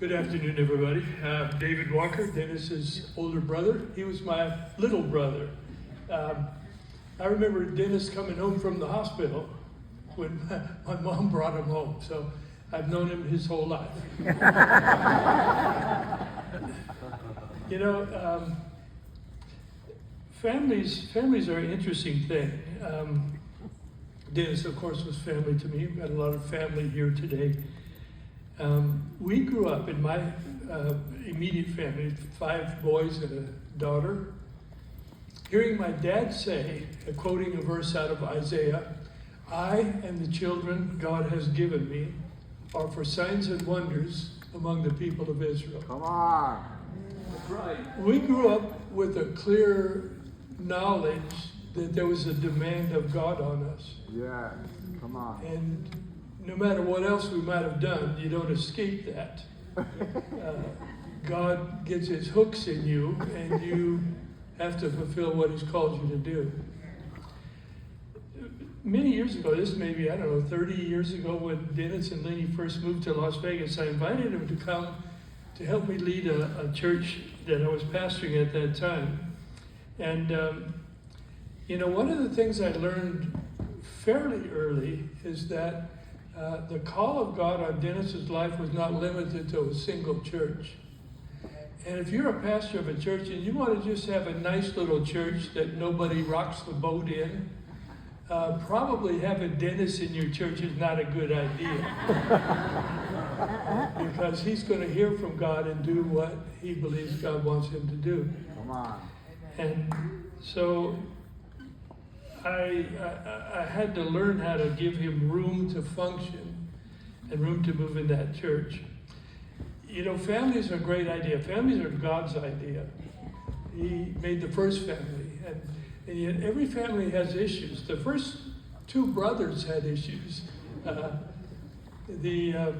Good afternoon, everybody. David Walker, Dennis's older brother. He was my little brother. I remember Dennis coming home from the hospital when my mom brought him home. So I've known him his whole life. You know, families are an interesting thing. Dennis, of course, was family to me. We've got a lot of family here today. We grew up in my immediate family, 5 boys and a daughter. Hearing my dad say, quoting a verse out of Isaiah, "I and the children God has given me are for signs and wonders among the people of Israel." Come on. That's right. We grew up with a clear knowledge that there was a demand of God on us. Yeah, come on. And no matter what else we might have done, you don't escape that. God gets his hooks in you, and you have to fulfill what he's called you to do. Many years ago, this may be, 30 years ago, when Dennis and Lenny first moved to Las Vegas, I invited him to come to help me lead a church that I was pastoring at that time. And, one of the things I learned fairly early is that the call of God on Dennis's life was not limited to a single church. And if you're a pastor of a church and you want to just have a nice little church that nobody rocks the boat in, probably having Dennis in your church is not a good idea. Because he's going to hear from God and do what he believes God wants him to do. Come on. And so I had to learn how to give him room to function and room to move in that church. Families are a great idea. Families are God's idea. He made the first family, and yet every family has issues. The first 2 brothers had issues. The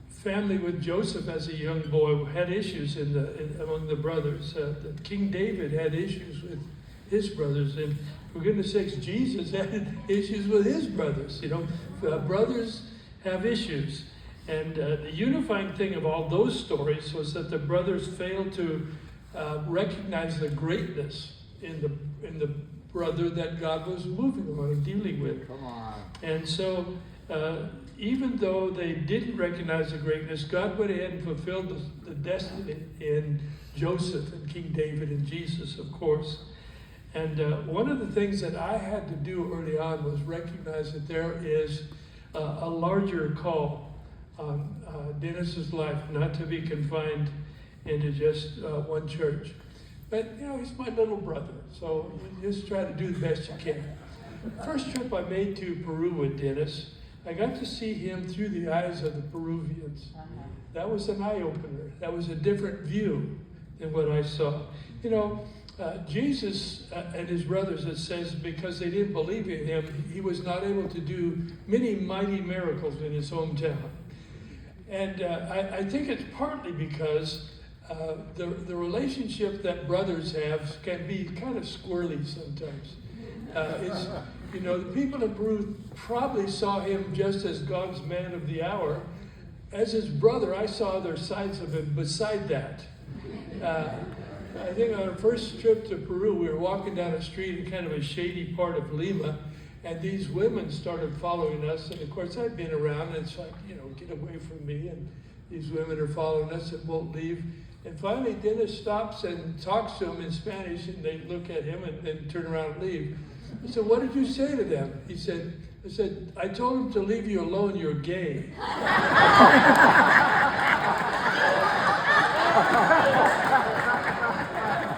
family with Joseph as a young boy had issues among the brothers. King David had issues with his brothers, and for goodness sakes, Jesus had issues with his brothers. Brothers have issues. And the unifying thing of all those stories was that the brothers failed to recognize the greatness in the brother that God was moving on and dealing with. Come on. And so, even though they didn't recognize the greatness, God went ahead and fulfilled the destiny in Joseph and King David and Jesus, of course. And one of the things that I had to do early on was recognize that there is a larger call on Dennis's life, not to be confined into just one church. But, he's my little brother, so you just try to do the best you can. First trip I made to Peru with Dennis, I got to see him through the eyes of the Peruvians. That was an eye-opener. That was a different view than what I saw. Jesus and his brothers, it says, because they didn't believe in him, he was not able to do many mighty miracles in his hometown. And I think it's partly because the relationship that brothers have can be kind of squirrely sometimes. The people in Peru probably saw him just as God's man of the hour. As his brother, I saw other sides of him beside that. I think on our first trip to Peru, we were walking down a street in kind of a shady part of Lima, and these women started following us. And of course, I'd been around, and it's like, get away from me. And these women are following us and won't leave. And finally, Dennis stops and talks to them in Spanish, and they look at him and then turn around and leave. I said, "What did you say to them?" I said, "I told them to leave you alone, you're gay."